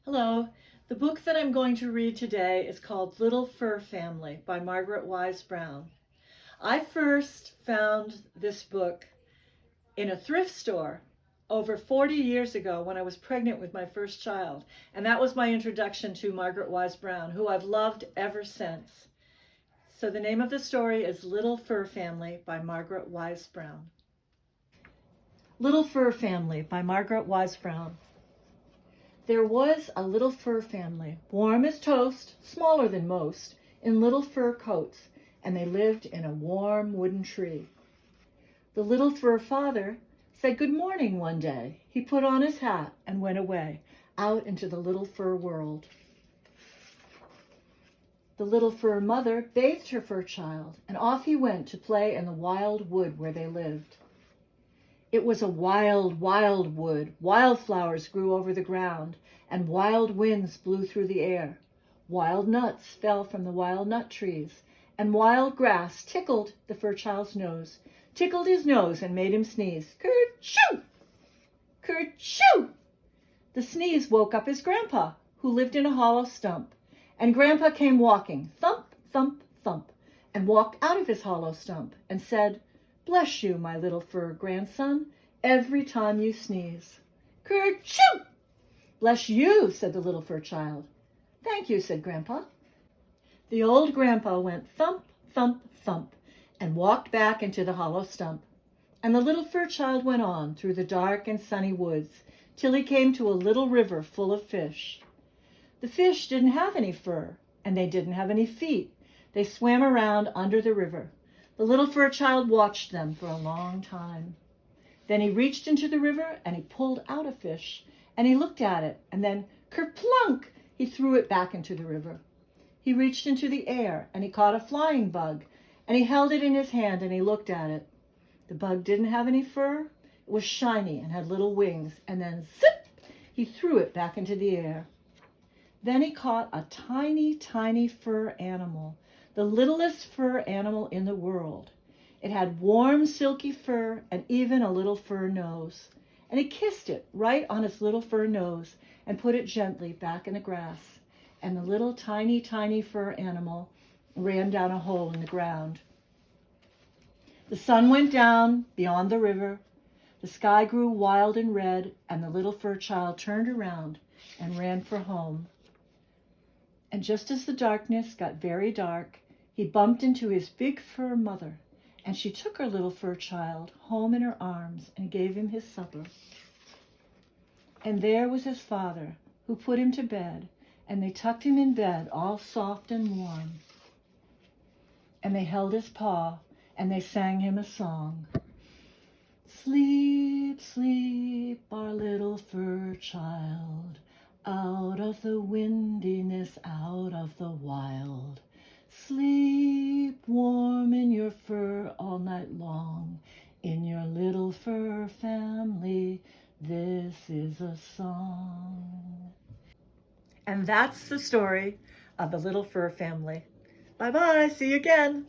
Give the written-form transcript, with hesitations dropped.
Hello. The book that I'm going to read today is called Little Fur Family by Margaret Wise Brown. I first found this book in a thrift store over 40 years ago when I was pregnant with my first child. And that was my introduction to Margaret Wise Brown, who I've loved ever since. So the name of the story is Little Fur Family by Margaret Wise Brown. Little Fur Family by Margaret Wise Brown. There was a little fur family, warm as toast, smaller than most, in little fur coats, and they lived in a warm wooden tree. The little fur father said good morning one day. He put on his hat and went away, out into the little fur world. The little fur mother bathed her fur child, and off he went to play in the wild wood where they lived. It was a wild, wild wood. Wildflowers grew over the ground, and wild winds blew through the air. Wild nuts fell from the wild nut trees, and wild grass tickled the fur child's nose, tickled his nose and made him sneeze. Kerchoo! Kerchoo! The sneeze woke up his grandpa, who lived in a hollow stump, and Grandpa came walking, thump, thump, thump, and walked out of his hollow stump and said, "Bless you, my little fur grandson, every time you sneeze." Kerchoo! "Bless you," said the little fur child. "Thank you," said Grandpa. The old grandpa went thump, thump, thump, and walked back into the hollow stump. And the little fur child went on through the dark and sunny woods till he came to a little river full of fish. The fish didn't have any fur, and they didn't have any feet. They swam around under the river. The little fur child watched them for a long time. Then he reached into the river and he pulled out a fish, and he looked at it, and then kerplunk, he threw it back into the river. He reached into the air and he caught a flying bug, and he held it in his hand and he looked at it. The bug didn't have any fur. It was shiny and had little wings, and then zip, he threw it back into the air. Then he caught a tiny, tiny fur animal, the littlest fur animal in the world. It had warm, silky fur and even a little fur nose. And he kissed it right on its little fur nose and put it gently back in the grass. And the little tiny, tiny fur animal ran down a hole in the ground. The sun went down beyond the river. The sky grew wild and red, and the little fur child turned around and ran for home. And just as the darkness got very dark, he bumped into his big fur mother, and she took her little fur child home in her arms and gave him his supper. And there was his father, who put him to bed, and they tucked him in bed all soft and warm. And they held his paw, and they sang him a song. "Sleep, sleep, our little fur child, out of the windiness, out of the wild. Sleep warm in your fur all night long. In your little fur family, this is a song." And that's the story of the Little Fur Family. Bye-bye. See you again.